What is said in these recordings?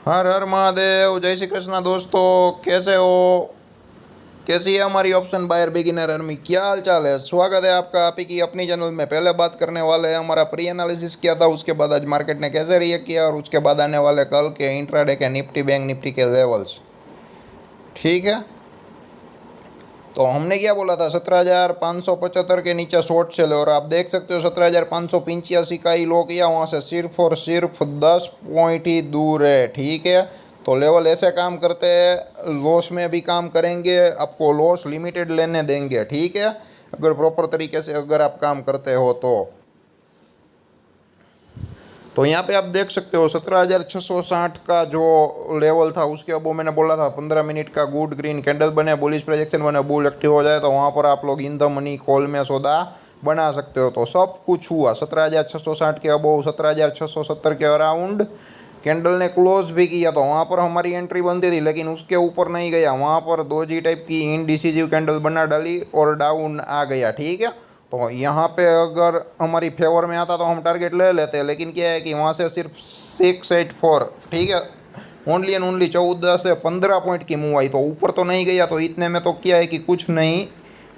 हर हर महादेव, जय श्री कृष्णा। दोस्तों कैसे हो? कैसी है हमारी ऑप्शन बायर बिगिनर अर्मी? क्या हाल चाल है? स्वागत है आपका आप ही की अपनी चैनल में। पहले बात करने वाले हैं हमारा प्री एनालिसिस किया था, उसके बाद आज मार्केट ने कैसे रिएक्ट किया, और उसके बाद आने वाले कल के इंट्राडे के निफ्टी बैंक निफ्टी के लेवल्स। ठीक है, तो हमने क्या बोला था? 17,575 के नीचे शॉर्ट सेल, और आप देख सकते हो 17,585 का ही लो किया, वहाँ से सिर्फ और सिर्फ 10 पॉइंट ही दूर है। ठीक है, तो लेवल ऐसे काम करते हैं, लॉस में भी काम करेंगे, आपको लॉस लिमिटेड लेने देंगे। ठीक है, अगर प्रॉपर तरीके से अगर आप काम करते हो तो यहाँ पे आप देख सकते हो 17,660 का जो लेवल था, उसके अब वो मैंने बोला था 15 मिनट का गुड ग्रीन कैंडल बने, बुलिश प्रोजेक्शन बने, बुल एक्टिव हो जाए, तो वहाँ पर आप लोग इन द मनी कॉल में सौदा बना सकते हो। तो सब कुछ हुआ 17,660 के अबोव, 17,670 के अराउंड कैंडल ने क्लोज भी किया, तो वहाँ पर हमारी एंट्री बनती थी, लेकिन उसके ऊपर नहीं गया। वहाँ पर दो जी टाइप की इनडिसिजिव कैंडल बना डाली और डाउन आ गया। ठीक है, तो यहाँ पे अगर हमारी फेवर में आता तो हम टारगेट ले लेते हैं, लेकिन क्या है कि वहाँ से सिर्फ 684, ठीक है, ओनली एंड ओनली 14 से 15 पॉइंट की मूव आई, तो ऊपर तो नहीं गया। तो इतने में तो क्या है कि कुछ नहीं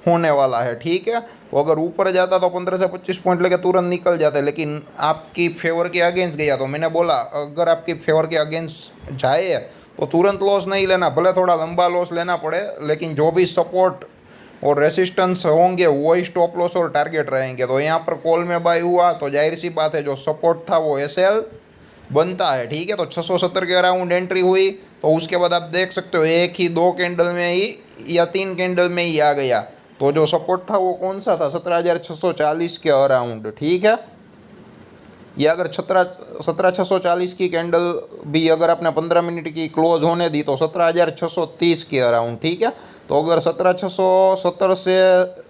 होने वाला है। ठीक है, तो अगर ऊपर जाता तो 15 से 25 पॉइंट लेके तुरंत निकल जाते, लेकिन आपकी फेवर के अगेंस्ट गया। तो मैंने बोला अगर आपकी फेवर के अगेंस्ट जाए तो तुरंत लॉस नहीं लेना, भले थोड़ा लंबा लॉस लेना पड़े, लेकिन जो भी सपोर्ट और रेसिस्टेंस होंगे वही स्टॉप लॉस और टारगेट रहेंगे। तो यहाँ पर कॉल में बाय हुआ तो जाहिर सी बात है जो सपोर्ट था वो एसएल बनता है। ठीक है, तो 670 के अराउंड एंट्री हुई, तो उसके बाद आप देख सकते हो एक ही दो कैंडल में ही या तीन कैंडल में ही आ गया। तो जो सपोर्ट था वो कौन सा था? 17,640 के अराउंड। ठीक है, या अगर 17,640 की कैंडल भी अगर आपने 15 मिनट की क्लोज होने दी तो 17,630 के अराउंड। ठीक है, तो अगर 17,670 से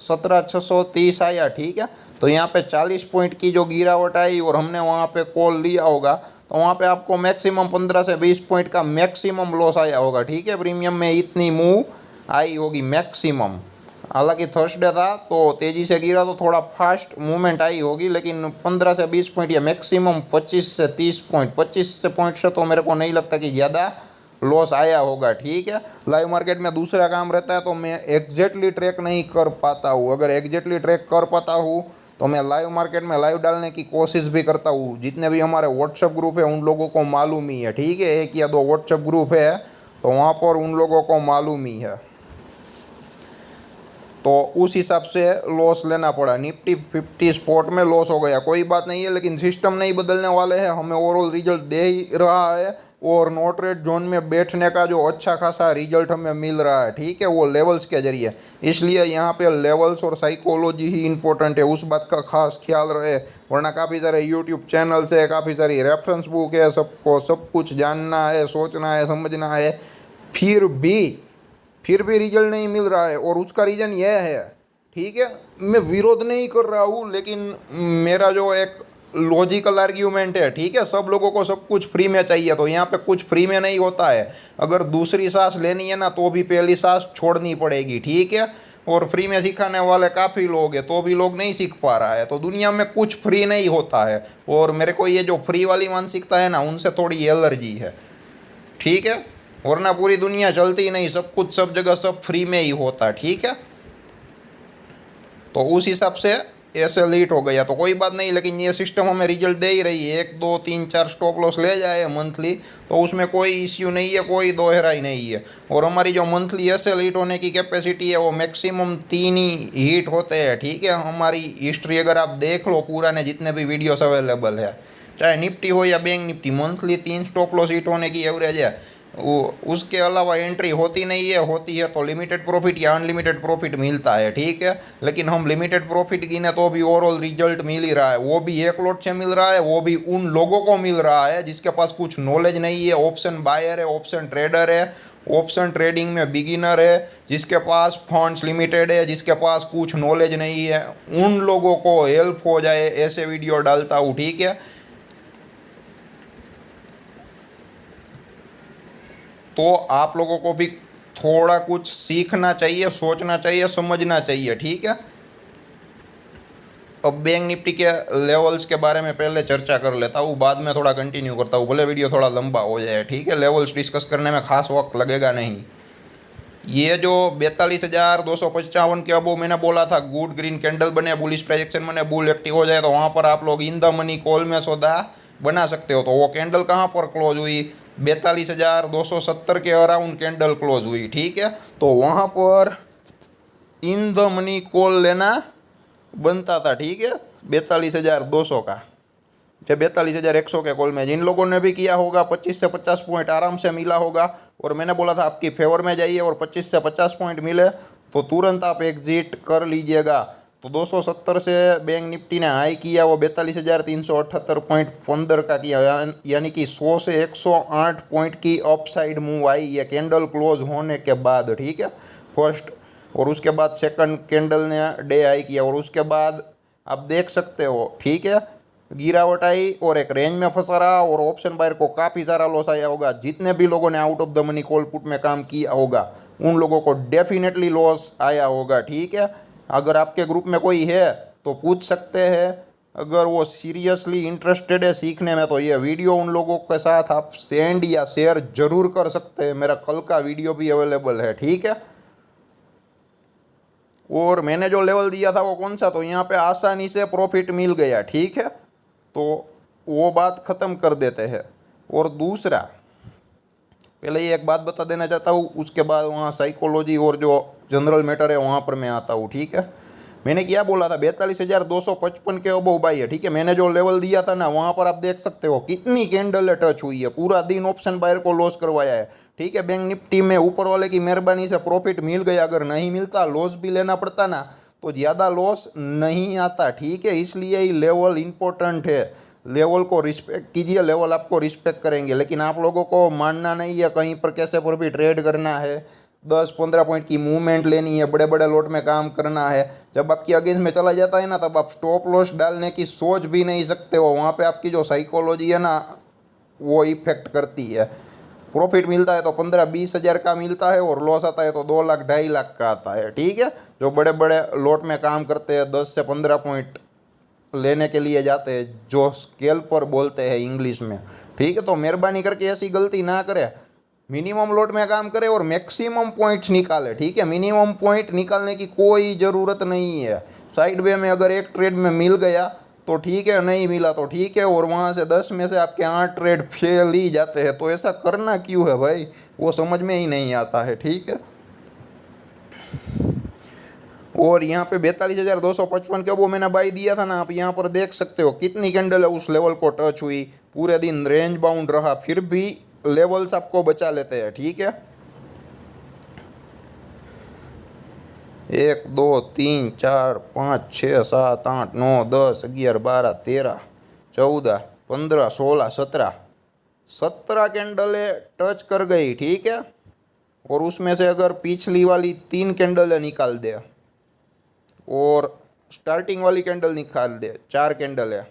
17,630 आया, ठीक है, तो यहाँ पे 40 पॉइंट की जो गिरावट आई और हमने वहाँ पे कॉल लिया होगा, तो वहाँ पे आपको मैक्सिमम 15 से 20 पॉइंट का मैक्सिमम लॉस आया होगा। ठीक है, प्रीमियम में इतनी मूव आई होगी मैक्सिमम। हालांकि थर्सडे था तो तेज़ी से गिरा तो थोड़ा फास्ट मूवमेंट आई होगी, लेकिन 15 से 20 पॉइंट या मैक्सिमम 25 से 30 पॉइंट, 25 से पॉइंट से तो मेरे को नहीं लगता कि ज़्यादा लॉस आया होगा। ठीक है, लाइव मार्केट में दूसरा काम रहता है तो मैं एग्जैक्टली ट्रैक नहीं कर पाता हूँ। अगर एग्जैक्टली ट्रैक कर पाता हूँ तो मैं लाइव मार्केट में लाइव डालने की कोशिश भी करता हूँ। जितने भी हमारे व्हाट्सएप ग्रुप है उन लोगों को मालूम ही है। ठीक है, एक या दो व्हाट्सएप ग्रुप है तो वहाँ पर उन लोगों को मालूम ही है, तो उस हिसाब से लॉस लेना पड़ा। निफ्टी 50 स्पॉट में लॉस हो गया, कोई बात नहीं है, लेकिन सिस्टम नहीं बदलने वाले हैं, हमें ओवरऑल रिजल्ट दे ही रहा है, और नो ट्रेड जोन में बैठने का जो अच्छा खासा रिजल्ट हमें मिल रहा है। ठीक है, वो लेवल्स के जरिए, इसलिए यहाँ पे लेवल्स और साइकोलॉजी ही इंपॉर्टेंट है, उस बात का खास ख्याल रहे। वरना काफ़ी सारे यूट्यूब चैनल्स है, काफ़ी सारी रेफरेंस बुक है, सबको सब कुछ जानना है, सोचना है, समझना है, फिर भी रिजल्ट नहीं मिल रहा है। और उसका रीज़न यह है, ठीक है, मैं विरोध नहीं कर रहा हूँ, लेकिन मेरा जो एक लॉजिकल आर्ग्यूमेंट है, ठीक है, सब लोगों को सब कुछ फ्री में चाहिए, तो यहाँ पे कुछ फ्री में नहीं होता है। अगर दूसरी सांस लेनी है ना तो भी पहली सांस छोड़नी पड़ेगी। ठीक है, और फ्री में सिखाने वाले काफ़ी लोग हैं तो भी लोग नहीं सीख पा रहा है। तो दुनिया में कुछ फ्री नहीं होता है, और मेरे को ये जो फ्री वाली मानसिकता है ना, उनसे थोड़ी एलर्जी है। ठीक है, वरना पूरी दुनिया चलती ही नहीं, सब कुछ सब जगह सब फ्री में ही होता है। ठीक है, तो उस हिसाब से ऐसे लीट हो गया तो कोई बात नहीं, लेकिन ये सिस्टम हमें रिजल्ट दे ही रही है। 1 2 3 4 स्टॉप लॉस ले जाए मंथली तो उसमें कोई इश्यू नहीं है, कोई दोहराई नहीं है। और हमारी जो मंथली ऐसे लीट होने की कैपेसिटी है वो मैक्सिमम 3 ही हीट होते हैं। ठीक है, हमारी हिस्ट्री अगर आप देख लो पुराने जितने भी वीडियोस अवेलेबल है, चाहे निफ्टी हो या bank Nifty, monthly 3 stop loss hit होने की एवरेज है। वो उसके अलावा एंट्री होती नहीं है, होती है तो लिमिटेड प्रॉफिट या अनलिमिटेड प्रॉफिट मिलता है। ठीक है, लेकिन हम लिमिटेड प्रॉफिट गिने तो भी ओवरऑल रिजल्ट मिल ही रहा है, वो भी एक लॉट से मिल रहा है, वो भी उन लोगों को मिल रहा है जिसके पास कुछ नॉलेज नहीं है, ऑप्शन बायर है, ऑप्शन ट्रेडर है, ऑप्शन ट्रेडिंग में बिगिनर है, जिसके पास फंड्स लिमिटेड है, जिसके पास कुछ नॉलेज नहीं है, उन लोगों को हेल्प हो जाए ऐसे वीडियो डालता हूँ। ठीक है, तो आप लोगों को भी थोड़ा कुछ सीखना चाहिए, सोचना चाहिए, समझना चाहिए। ठीक है, अब बैंक निफ्टी के लेवल्स के बारे में पहले चर्चा कर लेता हूँ, बाद में थोड़ा कंटिन्यू करता हूँ, भले वीडियो थोड़ा लंबा हो जाए, ठीक है। लेवल्स डिस्कस करने में खास वक्त लगेगा नहीं। ये जो 42,255 के अबो मैंने बोला था, गुड ग्रीन कैंडल बने, बुलिश प्रोजेक्शन बने, बुल एक्टिव हो जाए, तो वहाँ पर आप लोग इन द मनी कॉल में सौदा बना सकते हो। तो वो कैंडल कहाँ पर क्लोज हुई? 42,270 के अराउंड कैंडल क्लोज हुई, ठीक है। तो वहाँ पर इन द मनी कॉल लेना बनता था, ठीक है, 42,200 का। जो 42,100 के कॉल में जिन लोगों ने भी किया होगा 25 से 50 पॉइंट आराम से मिला होगा। और मैंने बोला था आपकी फेवर में जाइए और 25 से 50 पॉइंट मिले तो तुरंत आप एग्जिट कर लीजिएगा। तो 270 से बैंक निफ्टी ने हाई किया, वो 42,378.15 का किया, यानी कि 100 से 108 पॉइंट की अपसाइड मूव आई ये कैंडल क्लोज होने के बाद, ठीक है, फर्स्ट। और उसके बाद सेकंड कैंडल ने डे हाई किया और उसके बाद आप देख सकते हो, ठीक है, गिरावट आई और एक रेंज में फंसा रहा और ऑप्शन बायर को काफ़ी सारा लॉस आया होगा। जितने भी लोगों ने out of the money call put में काम किया होगा उन लोगों को डेफिनेटली लॉस आया होगा, ठीक है। अगर आपके ग्रुप में कोई है तो पूछ सकते हैं, अगर वो सीरियसली इंटरेस्टेड है सीखने में तो ये वीडियो उन लोगों के साथ आप सेंड या शेयर ज़रूर कर सकते हैं। मेरा कल का वीडियो भी अवेलेबल है, ठीक है। और मैंने जो लेवल दिया था वो कौन सा, तो यहाँ पे आसानी से प्रॉफिट मिल गया, ठीक है। तो वो बात ख़त्म कर देते हैं। और दूसरा, पहले ये एक बात बता देना चाहता हूँ, उसके बाद वहाँ साइकोलॉजी और जो जनरल मैटर है वहाँ पर मैं आता हूँ, ठीक है। मैंने क्या बोला था, 42,255 के अबव बाई है, ठीक है। मैंने जो लेवल दिया था ना, वहाँ पर आप देख सकते हो कितनी कैंडल टच हुई है, पूरा दिन ऑप्शन बायर को लॉस करवाया है, ठीक है। बैंक निफ्टी में ऊपर वाले की मेहरबानी से प्रॉफिट मिल गया, अगर नहीं मिलता लॉस भी लेना पड़ता ना तो ज़्यादा लॉस नहीं आता, ठीक है। इसलिए ही लेवल इम्पोर्टेंट है, लेवल को रिस्पेक्ट कीजिए, लेवल आपको रिस्पेक्ट करेंगे। लेकिन आप लोगों को मानना नहीं है कहीं पर कैसे पर भी ट्रेड करना है, 10-15 पॉइंट की मूवमेंट लेनी है, बड़े बड़े लॉट में काम करना है। जब आपकी अगेंस्ट में चला जाता है ना, तब आप स्टॉप लॉस डालने की सोच भी नहीं सकते हो। वहाँ पे आपकी जो साइकोलॉजी है ना वो इफेक्ट करती है। प्रॉफिट मिलता है तो 15-20 हज़ार का मिलता है और लॉस आता है तो 2 लाख 2.5 लाख का आता है, ठीक है। जो बड़े बड़े लॉट में काम करते हैं 10 से 15 पॉइंट लेने के लिए जाते हैं, जो स्केल पर बोलते हैं इंग्लिश में, ठीक है। तो मेहरबानी करके ऐसी गलती ना करें, मिनिमम लॉट में काम करें और मैक्सिमम पॉइंट्स निकालें, ठीक है। मिनिमम पॉइंट निकालने की कोई ज़रूरत नहीं है। साइड वे में अगर एक ट्रेड में मिल गया तो ठीक है, नहीं मिला तो ठीक है, और वहाँ से 10 में से आपके 8 ट्रेड फेल ही जाते हैं, तो ऐसा करना क्यों है भाई, वो समझ में ही नहीं आता है, ठीक है। और यहाँ पे 42,255 के वो मैंने बाई दिया था ना, आप यहाँ पर देख सकते हो कितनी कैंडल है उस लेवल को टच हुई, पूरे दिन रेंज बाउंड रहा, फिर भी लेवल्स आपको बचा लेते हैं, ठीक है। 1 2 3 4 5 6 7 8 9 10 11 12 13 14 15 16 17 कैंडलें टच कर गई, ठीक है। और उसमें से अगर पिछली वाली 3 कैंडलें निकाल दे और स्टार्टिंग वाली कैंडल निकाल दे, 4 कैंडल है,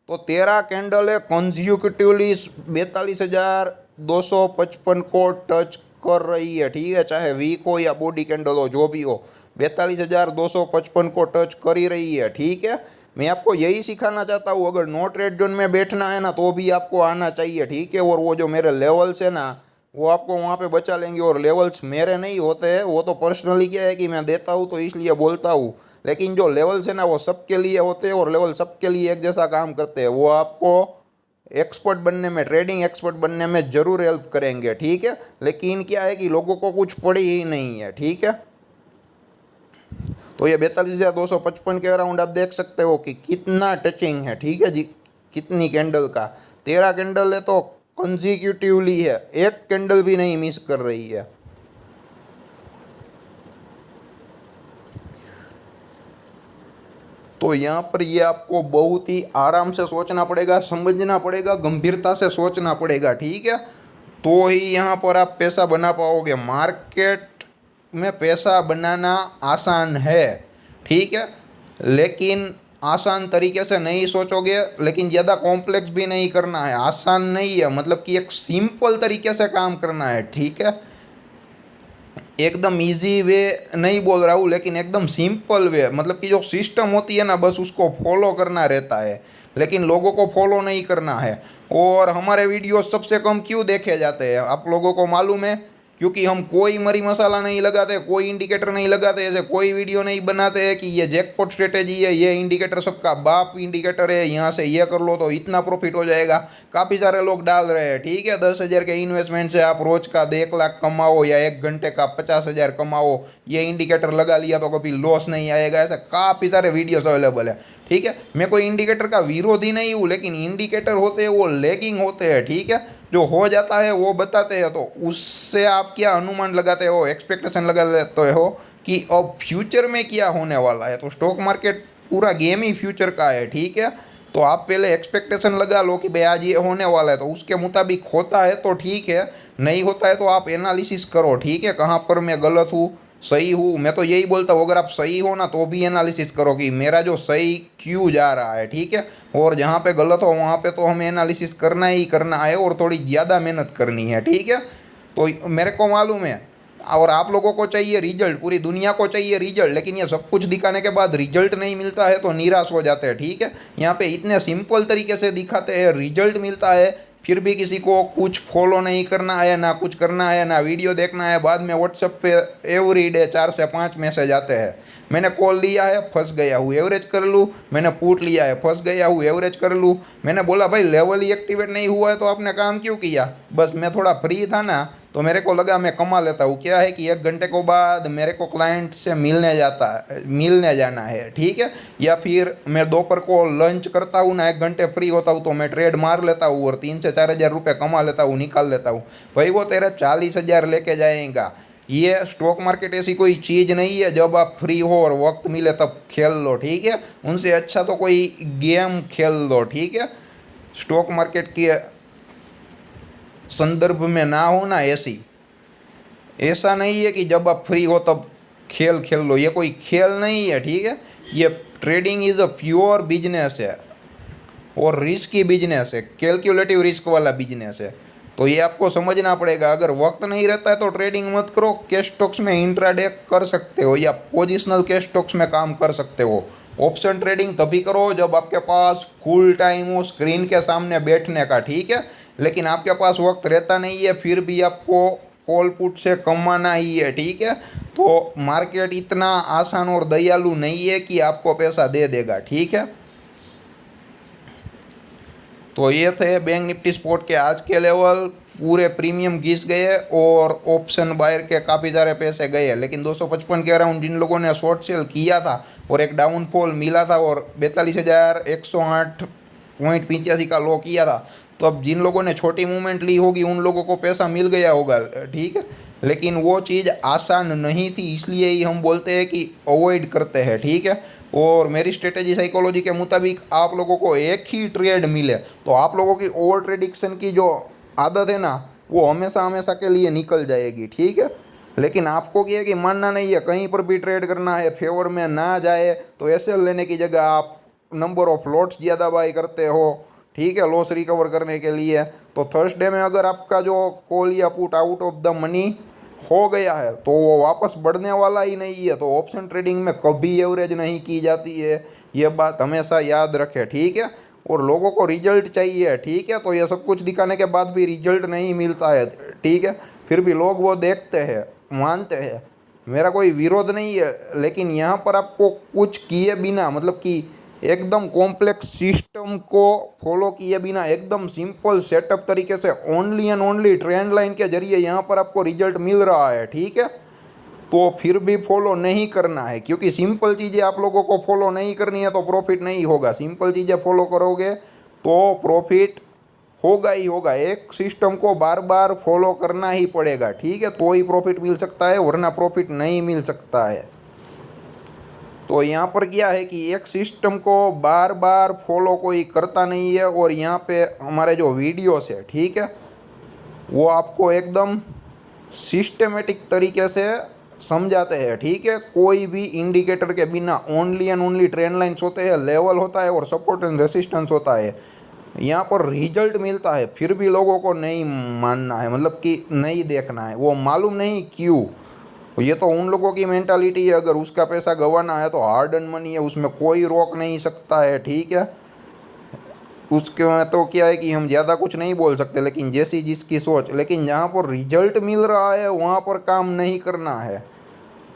तो 13 कैंडल है कंज्यूकेटिवली 42,255 को टच कर रही है, ठीक है। चाहे वीक हो या बॉडी कैंडल हो, जो भी हो, 42,255 को टच कर ही रही है, ठीक है। मैं आपको यही सिखाना चाहता हूँ, अगर नो ट्रेड जोन में बैठना है ना तो भी आपको आना चाहिए, ठीक है। और वो जो मेरे लेवल्स है ना वो आपको वहाँ पे बचा लेंगे। और लेवल्स मेरे नहीं होते हैं, वो तो पर्सनली क्या है कि मैं देता हूँ तो इसलिए बोलता हूँ, लेकिन जो लेवल्स है ना वो सबके लिए होते हैं और लेवल सबके लिए एक जैसा काम करते हैं। वो आपको एक्सपर्ट बनने में, ट्रेडिंग एक्सपर्ट बनने में ज़रूर हेल्प करेंगे, ठीक है। लेकिन क्या है कि लोगों को कुछ पड़ी ही नहीं है, ठीक है। तो ये 42,255 के अराउंड आप देख सकते हो कि कितना टचिंग है, ठीक है जी, कितनी कैंडल का, 13 कैंडल है तो कंजिक्यूटिवली है, एक कैंडल भी नहीं मिस कर रही है। तो यहाँ पर ये आपको बहुत ही आराम से सोचना पड़ेगा, समझना पड़ेगा, गंभीरता से सोचना पड़ेगा, ठीक है। तो ही यहाँ पर आप पैसा बना पाओगे। मार्केट में पैसा बनाना आसान है, ठीक है, लेकिन आसान तरीके से नहीं सोचोगे, लेकिन ज़्यादा कॉम्प्लेक्स भी नहीं करना है। आसान नहीं है, मतलब कि एक सिंपल तरीके से काम करना है, ठीक है। एकदम इजी वे नहीं बोल रहा हूँ, लेकिन एकदम सिंपल वे, मतलब कि जो सिस्टम होती है ना बस उसको फॉलो करना रहता है, लेकिन लोगों को फॉलो नहीं करना है। और हमारे वीडियो सबसे कम क्यों देखे जाते हैं आप लोगों को मालूम है? क्योंकि हम कोई मरी मसाला नहीं लगाते, कोई इंडिकेटर नहीं लगाते, ऐसे कोई वीडियो नहीं बनाते हैं कि ये जैकपॉट स्ट्रेटेजी है, ये इंडिकेटर सबका बाप इंडिकेटर है, यहाँ से ये कर लो तो इतना प्रॉफिट हो जाएगा। काफ़ी सारे लोग डाल रहे हैं, ठीक है, 10,000 के इन्वेस्टमेंट से आप रोज का 1 लाख कमाओ या 1 घंटे का 50,000 कमाओ, ये इंडिकेटर लगा लिया तो कभी लॉस नहीं आएगा, ऐसा काफ़ी सारे वीडियोस अवेलेबल है। ठीक है, मैं कोई इंडिकेटर का विरोधी नहीं हूँ, लेकिन इंडिकेटर होते हैं वो लैगिंग होते हैं, ठीक है, जो हो जाता है वो बताते हैं, तो उससे आप क्या अनुमान लगाते हो, एक्सपेक्टेशन लगा लेते हो कि अब फ्यूचर में क्या होने वाला है। तो स्टॉक मार्केट पूरा गेम ही फ्यूचर का है, ठीक है। तो आप पहले एक्सपेक्टेशन लगा लो कि भाई आज ये होने वाला है, तो उसके मुताबिक होता है तो ठीक है, नहीं होता है तो आप एनालिसिस करो, ठीक है, कहाँ पर मैं गलत हूँ सही हूँ। मैं तो यही बोलता हूँ अगर आप सही हो ना तो भी एनालिसिस करो कि मेरा जो सही क्यों जा रहा है, ठीक है। और जहाँ पे गलत हो वहाँ पे तो हमें एनालिसिस करना ही करना है और थोड़ी ज़्यादा मेहनत करनी है, ठीक है। तो मेरे को मालूम है और आप लोगों को चाहिए रिजल्ट, पूरी दुनिया को चाहिए रिजल्ट, लेकिन ये सब कुछ दिखाने के बाद रिजल्ट नहीं मिलता है तो निराश हो जाते हैं, ठीक है। यहाँ पे इतने सिंपल तरीके से दिखाते हैं, रिजल्ट मिलता है, फिर भी किसी को कुछ फॉलो नहीं करना है, ना कुछ करना है, ना वीडियो देखना है। बाद में व्हाट्सएप पे एवरी डे 4 से 5 मैसेज आते हैं, मैंने कॉल लिया है फंस गया हूँ एवरेज कर लूँ, मैंने पुट लिया है फंस गया हूँ एवरेज कर लूँ। मैंने बोला भाई लेवल ही एक्टिवेट नहीं हुआ है तो आपने काम क्यों किया? बस मैं थोड़ा फ्री था ना तो मेरे को लगा मैं कमा लेता हूँ। क्या है कि 1 घंटे को बाद मेरे को क्लाइंट से मिलने जाना है, ठीक है, या फिर मैं दोपहर को लंच करता हूँ ना, 1 घंटे फ्री होता हूँ तो मैं ट्रेड मार लेता हूँ और 3 से 4 हज़ार रुपये कमा लेता हूँ, निकाल लेता हूँ। भाई वो तेरा 40 हज़ार लेके जाएगा। ये स्टॉक मार्केट ऐसी कोई चीज़ नहीं है जब आप फ्री हो और वक्त मिले तब खेल लो, ठीक है। उनसे अच्छा तो कोई गेम खेल लो, ठीक है। स्टॉक मार्केट के संदर्भ में ना हो ना ऐसी, ऐसा नहीं है कि जब आप फ्री हो तब खेल खेल लो, ये कोई खेल नहीं है, ठीक है। ये trading is a pure business है और रिस्की बिजनेस है, कैलकुलेटिव रिस्क वाला बिजनेस है। तो ये आपको समझना पड़ेगा। अगर वक्त नहीं रहता है तो ट्रेडिंग मत करो, कैश स्टॉक्स में इंट्राडे कर सकते हो या पोजिशनल कैश स्टॉक्स में काम कर सकते हो। ऑप्शन ट्रेडिंग तभी करो जब आपके पास फुल टाइम हो स्क्रीन के सामने बैठने का, ठीक है। लेकिन आपके पास वक्त रहता नहीं है फिर भी आपको कॉल पुट से कमाना ही है, ठीक है। तो मार्केट इतना आसान और दयालु नहीं है कि आपको पैसा दे देगा, ठीक है। तो ये थे बैंक निफ्टी स्पॉट के आज के लेवल, पूरे प्रीमियम घिस गए और ऑप्शन बायर के काफ़ी सारे पैसे गए, लेकिन 255 के अराउंड जिन लोगों ने शॉर्ट सेल किया था और एक डाउनफॉल मिला था और 42,108.85 का लो किया था, तो अब जिन लोगों ने छोटी मूवमेंट ली होगी उन लोगों को पैसा मिल गया होगा, ठीक है। लेकिन वो चीज़ आसान नहीं थी, इसलिए ही हम बोलते हैं कि अवॉइड करते हैं, ठीक है। और मेरी स्ट्रेटेजी साइकोलॉजी के मुताबिक आप लोगों को एक ही ट्रेड मिले तो आप लोगों की ओवर प्रेडिक्शन की जो आदत है ना वो हमेशा हमेशा के लिए निकल जाएगी, ठीक है। लेकिन आपको क्या है कि मानना नहीं है, कहीं पर भी ट्रेड करना है, फेवर में ना जाए तो एसएल लेने की जगह आप नंबर ऑफ लॉट्स ज़्यादा बाई करते हो, ठीक है, लॉस रिकवर करने के लिए। तो थर्सडे में अगर आपका जो कॉल या put out of the money हो गया है तो वो वापस बढ़ने वाला ही नहीं है। तो ऑप्शन ट्रेडिंग में कभी एवरेज नहीं की जाती है, ये बात हमेशा याद रखें, ठीक है। और लोगों को रिजल्ट चाहिए, ठीक है, तो ये सब कुछ दिखाने के बाद भी रिजल्ट नहीं मिलता है, ठीक है। फिर भी लोग वो देखते हैं, मानते हैं, मेरा कोई विरोध नहीं है, लेकिन यहाँ पर आपको कुछ किए बिना, मतलब कि एकदम कॉम्प्लेक्स सिस्टम को फॉलो किए बिना एकदम सिंपल सेटअप तरीके से only and only trend line के जरिए यहाँ पर आपको रिजल्ट मिल रहा है, ठीक है। तो फिर भी फॉलो नहीं करना है, क्योंकि सिंपल चीज़ें आप लोगों को फॉलो नहीं करनी है तो प्रॉफिट नहीं होगा। सिंपल चीज़ें फॉलो करोगे तो प्रॉफिट होगा ही होगा। एक सिस्टम को बार बार फॉलो करना ही पड़ेगा, ठीक है, तो ही प्रॉफिट मिल सकता है, वरना प्रॉफिट नहीं मिल सकता है। तो यहाँ पर क्या है कि एक सिस्टम को बार बार फॉलो कोई करता नहीं है, और यहाँ पे हमारे जो वीडियोस है, ठीक है, वो आपको एकदम सिस्टमेटिक तरीके से समझाते हैं, ठीक है। कोई भी इंडिकेटर के बिना only and only trend lines होते हैं, लेवल होता है और सपोर्ट एंड रेसिस्टेंस होता है। यहाँ पर रिजल्ट मिलता है फिर भी लोगों को नहीं मानना है, मतलब कि नहीं देखना है, वो मालूम नहीं क्यों। ये तो उन लोगों की मेंटालिटी है, अगर उसका पैसा गंवाना है तो हार्ड अर्न मनी है, उसमें कोई रोक नहीं सकता है, ठीक है। उसके में तो क्या है कि हम ज़्यादा कुछ नहीं बोल सकते, लेकिन जैसी जिसकी सोच। लेकिन जहाँ पर रिजल्ट मिल रहा है वहाँ पर काम नहीं करना है,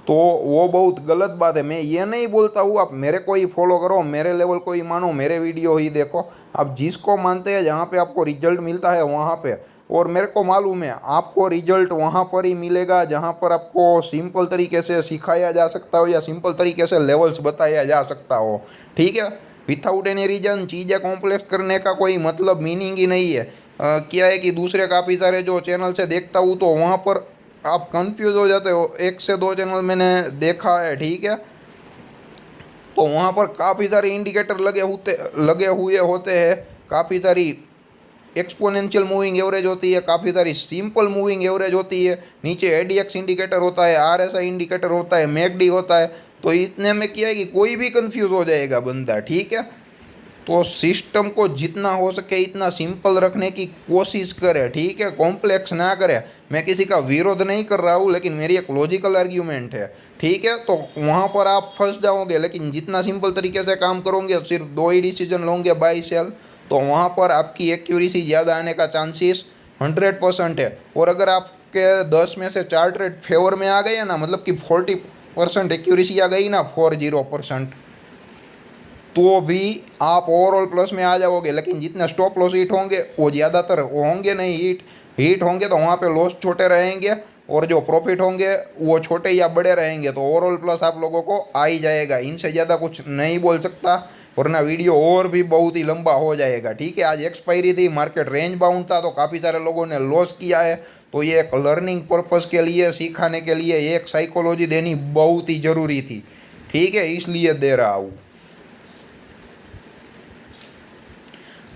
तो वो बहुत गलत बात है। मैं ये नहीं बोलता हूँ आप मेरे को ही फॉलो करो, मेरे लेवल को ही मानो, मेरे वीडियो ही देखो। आप जिसको मानते हैं, जहाँ पे आपको रिजल्ट मिलता है वहाँ पे, और मेरे को मालूम है आपको रिजल्ट वहाँ पर ही मिलेगा जहाँ पर आपको सिंपल तरीके से सिखाया जा सकता हो या सिंपल तरीके से लेवल्स बताया जा सकता हो, ठीक है। विथाउट एनी रीजन चीज़ें कॉम्प्लेक्स करने का कोई मतलब मीनिंग ही नहीं है। क्या है कि दूसरे काफ़ी सारे जो चैनल से देखता हूँ तो वहाँ पर आप कंफ्यूज हो जाते हो। एक से दो चैनल मैंने देखा है, ठीक है, तो वहाँ पर काफ़ी सारे इंडिकेटर लगे हुए होते हैं, काफ़ी सारी एक्सपोनेंशियल मूविंग एवरेज होती है, काफ़ी सारी सिंपल मूविंग एवरेज होती है, नीचे एडीएक्स इंडिकेटर होता है, आरएसआई इंडिकेटर होता है, मैकडी होता है। तो इतने में क्या है कि कोई भी कंफ्यूज हो जाएगा बंदा, ठीक है। तो सिस्टम को जितना हो सके इतना सिंपल रखने की कोशिश करें, ठीक है, कॉम्प्लेक्स ना करें। मैं किसी का विरोध नहीं कर रहा हूँ, लेकिन मेरी एक लॉजिकल आर्ग्यूमेंट है, ठीक है। तो वहाँ पर आप फंस जाओगे, लेकिन जितना सिंपल तरीके से काम करोगे, सिर्फ दो ही डिसीजन लोगे, बाई सेल, तो वहाँ पर आपकी एक्यूरेसी ज़्यादा आने का चांसेस 100% है। और अगर आपके 10 में से 4 ट्रेड फेवर में आ गए ना, मतलब कि 40% एक्यूरेसी आ गई ना, 40%, तो भी आप ओवरऑल प्लस में आ जाओगे। लेकिन जितने स्टॉप लॉस हिट होंगे वो ज़्यादातर वो होंगे नहीं, हिट होंगे तो वहाँ पे लॉस छोटे रहेंगे, और जो प्रॉफिट होंगे वो छोटे या बड़े रहेंगे। तो ओवरऑल प्लस आप लोगों को आ ही जाएगा। इनसे ज़्यादा कुछ नहीं बोल सकता, वरना वीडियो और भी बहुत ही लंबा हो जाएगा, ठीक है। आज एक्सपायरी थी, मार्केट रेंज बाउंड था, तो काफ़ी सारे लोगों ने लॉस किया है। तो ये एक लर्निंग पर्पज़ के लिए, सिखाने के लिए एक साइकोलॉजी देनी बहुत ही ज़रूरी थी, ठीक है, इसलिए दे रहा हूँ।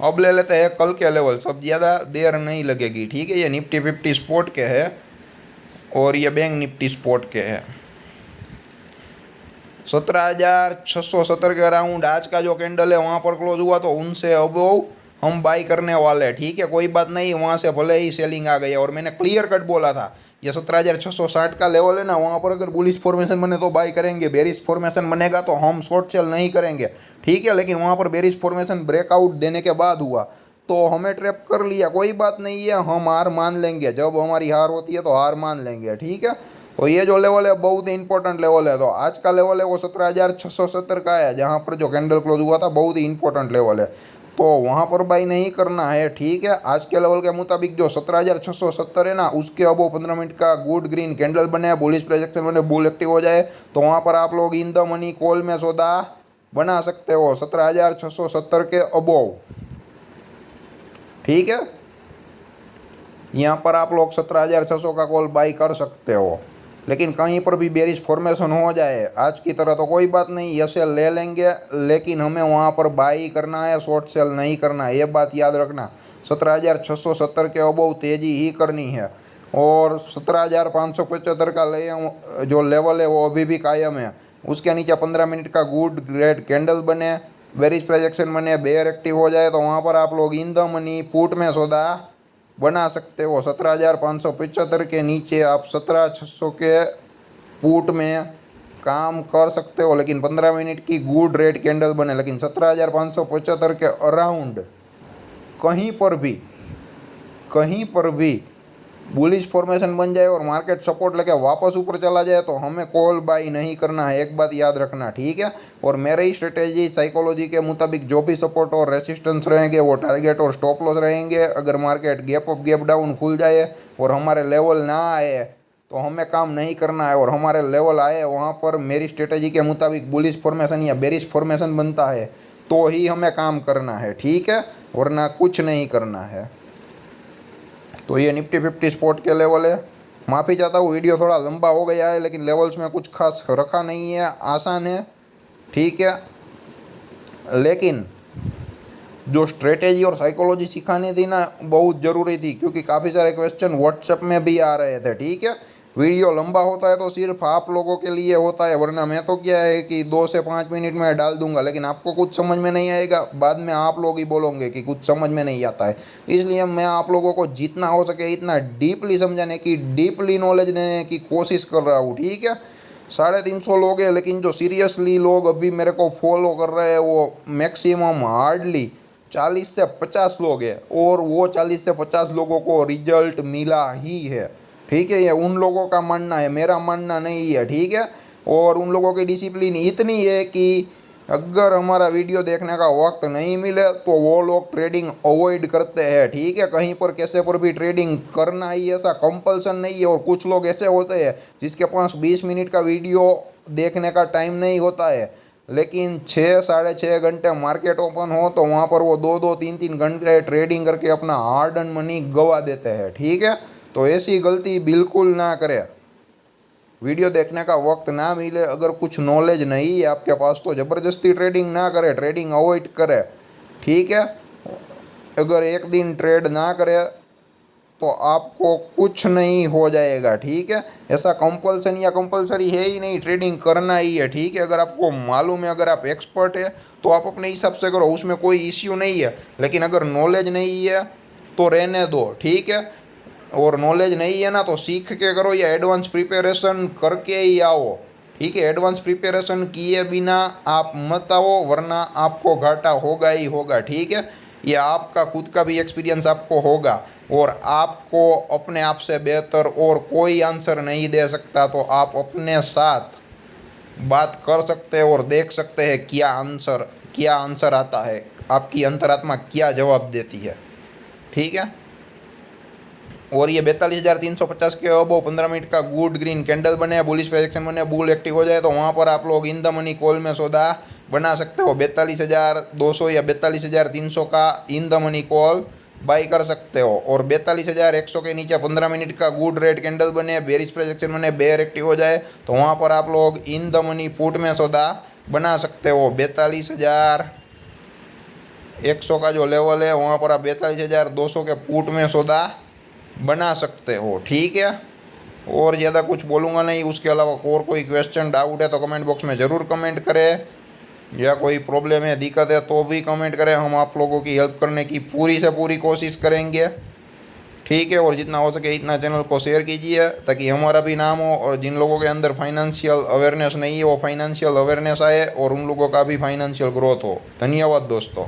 अब ले लेते हैं कल के लेवल, सब ज़्यादा देर नहीं लगेगी, ठीक है। ये निफ्टी 50 स्पॉट के है और ये बैंक निफ्टी स्पॉट के है। 17,670 के अराउंड आज का जो कैंडल है वहाँ पर क्लोज हुआ, तो उनसे अब हम बाई करने वाले हैं, ठीक है। कोई बात नहीं, वहाँ से भले ही सेलिंग आ गई, और मैंने क्लियर कट बोला था ये 17,660 का लेवल है ना, वहाँ पर अगर बुलिश फॉर्मेशन बने तो बाई करेंगे, बेरिश फॉर्मेशन बनेगा तो हम शॉर्ट सेल नहीं करेंगे, ठीक है। लेकिन वहाँ पर बेरिश फॉर्मेशन ब्रेकआउट देने के बाद हुआ तो हमें ट्रैप कर लिया, कोई बात नहीं है, हम हार मान लेंगे। जब हमारी हार होती है तो हार मान लेंगे, ठीक है। तो ये जो लेवल है बहुत ही इंपॉर्टेंट लेवल है। तो आज का लेवल है वो 17,670 का है, जहाँ पर जो कैंडल क्लोज हुआ था, बहुत ही इंपॉर्टेंट लेवल है, तो वहाँ पर बाई नहीं करना है, ठीक है। आज के लेवल के मुताबिक जो 17,670 है ना, उसके अबो 15 मिनट का गुड ग्रीन कैंडल बने, बुलिश प्रोजेक्शन बने, बुल एक्टिव हो जाए, तो वहाँ पर आप लोग इन द मनी कॉल में सौदा बना सकते हो 17,670 के अबोव, ठीक है। यहाँ पर आप लोग 17,600 का कॉल बाई कर सकते हो। लेकिन कहीं पर भी बेरिश फॉर्मेशन हो जाए आज की तरह तो कोई बात नहीं, ये सेल ले लेंगे, लेकिन हमें वहाँ पर बाई करना है, शॉर्ट सेल नहीं करना है, ये बात याद रखना। 17,670 के अबोव तेज़ी ही करनी है, और 17,575 का जो लेवल है वो अभी भी कायम है। उसके नीचे 15 मिनट का गुड ग्रेड कैंडल बने, बेरिश प्रोजेक्शन बने, बेयर एक्टिव हो जाए, तो वहाँ पर आप लोग इन द मनी पुट में सौदा बना सकते हो। 17,575 के नीचे आप 17,600 के पुट में काम कर सकते हो, लेकिन 15 मिनट की गुड रेड कैंडल बने। लेकिन 17,575 के अराउंड कहीं पर भी बुलिश फॉर्मेशन बन जाए और मार्केट सपोर्ट लेके वापस ऊपर चला जाए तो हमें कॉल बाई नहीं करना है, एक बात याद रखना, ठीक है। और मेरी स्ट्रेटेजी साइकोलॉजी के मुताबिक जो भी सपोर्ट और रेसिस्टेंस रहेंगे वो टारगेट और स्टॉप लॉस रहेंगे। अगर market gap up gap down खुल जाए और हमारे लेवल ना आए तो हमें काम नहीं करना है, और हमारे लेवल आए वहाँ पर मेरी स्ट्रेटेजी के मुताबिक बुलिश फॉर्मेशन या बेरिश फॉर्मेशन बनता है तो ही हमें काम करना है, ठीक है, वरना कुछ नहीं करना है। तो ये निफ्टी 50 स्पॉट के लेवल है। माफ़ी चाहता हूँ वीडियो थोड़ा लंबा हो गया है, लेकिन लेवल्स में कुछ खास रखा नहीं है, आसान है, ठीक है। लेकिन जो स्ट्रेटेजी और साइकोलॉजी सिखानी थी ना बहुत ज़रूरी थी, क्योंकि काफ़ी सारे क्वेश्चन व्हाट्सएप में भी आ रहे थे, ठीक है। वीडियो लंबा होता है तो सिर्फ आप लोगों के लिए होता है, वरना मैं तो क्या है कि 2 से 5 मिनट में डाल दूंगा, लेकिन आपको कुछ समझ में नहीं आएगा, बाद में आप लोग ही बोलोगे कि कुछ समझ में नहीं आता है। इसलिए मैं आप लोगों को जितना हो सके इतना डीपली समझाने की, डीपली नॉलेज देने की कोशिश कर रहा हूँ, ठीक है। 350 लोग हैं, लेकिन जो सीरियसली लोग अभी मेरे को फॉलो कर रहे हैं वो मैक्सिमम हार्डली 40 से 50 लोग हैं, और वो 40 से 50 लोगों को रिजल्ट मिला ही है, ठीक है। ये उन लोगों का मानना है, मेरा मानना नहीं है, ठीक है। और उन लोगों की डिसिप्लिन इतनी है कि अगर हमारा वीडियो देखने का वक्त नहीं मिले तो वो लोग ट्रेडिंग अवॉइड करते हैं, ठीक है। कहीं पर कैसे पर भी ट्रेडिंग करना ही ऐसा कंपल्सन नहीं है। और कुछ लोग ऐसे होते हैं जिसके पास 20 मिनट का वीडियो देखने का टाइम नहीं होता है, लेकिन 6 साढ़े 6 घंटे मार्केट ओपन हो तो वहाँ पर वो 2 2 3 3 घंटे ट्रेडिंग करके अपना हार्ड एंड मनी गवा देते हैं, ठीक है। तो ऐसी गलती बिल्कुल ना करें। वीडियो देखने का वक्त ना मिले, अगर कुछ नॉलेज नहीं है आपके पास तो ज़बरदस्ती ट्रेडिंग ना करें, ट्रेडिंग अवॉइड करें, ठीक है। अगर एक दिन ट्रेड ना करें तो आपको कुछ नहीं हो जाएगा, ठीक है। ऐसा कंपल्सन या कंपल्सरी है ही नहीं, ट्रेडिंग करना ही है, ठीक है। अगर आपको मालूम है, अगर आप एक्सपर्ट है तो आप अपने हिसाब से करो, उसमें कोई इश्यू नहीं है। लेकिन अगर नॉलेज नहीं है तो रहने दो, ठीक है। और नॉलेज नहीं है ना तो सीख के करो या एडवांस प्रिपरेशन करके ही आओ, ठीक है। एडवांस प्रिपरेशन किए बिना आप मत आओ, वरना आपको घाटा होगा ही होगा, ठीक है। ये आपका खुद का भी एक्सपीरियंस आपको होगा, और आपको अपने आप से बेहतर और कोई आंसर नहीं दे सकता। तो आप अपने साथ बात कर सकते हैं और देख सकते हैं क्या आंसर आता है, आपकी अंतरात्मा क्या जवाब देती है, ठीक है। और ये 42,350 के अबो 15 मिनट का गुड ग्रीन कैंडल बने, बुलिश प्रोजेक्शन बने, बुल एक्टिव हो जाए तो वहाँ पर आप लोग इन द मनी कॉल में सौदा बना सकते हो। 42,200 या 42,300 का in the money call by कर सकते हो। और 42,100 के नीचे 15 मिनट का गुड रेड कैंडल बने, बेरिश प्रोजेक्शन बने, बेयर एक्टिव हो जाए तो वहाँ पर आप लोग इन द मनी पुट में सौदा बना सकते हो। 42,100 का जो लेवल है वहाँ पर आप 42,200 के पुट में सौदा बना सकते हो, ठीक है। और ज़्यादा कुछ बोलूँगा नहीं। उसके अलावा और कोई क्वेश्चन डाउट है तो कमेंट बॉक्स में ज़रूर कमेंट करें, या कोई प्रॉब्लम है, दिक्कत है तो भी कमेंट करें। हम आप लोगों की हेल्प करने की पूरी से पूरी कोशिश करेंगे, ठीक है। और जितना हो सके इतना चैनल को शेयर कीजिए ताकि हमारा भी नाम हो, और जिन लोगों के अंदर फाइनेंशियल अवेयरनेस नहीं है वो फाइनेंशियल अवेयरनेस आए, और उन लोगों का भी फाइनेंशियल ग्रोथ हो। धन्यवाद दोस्तों।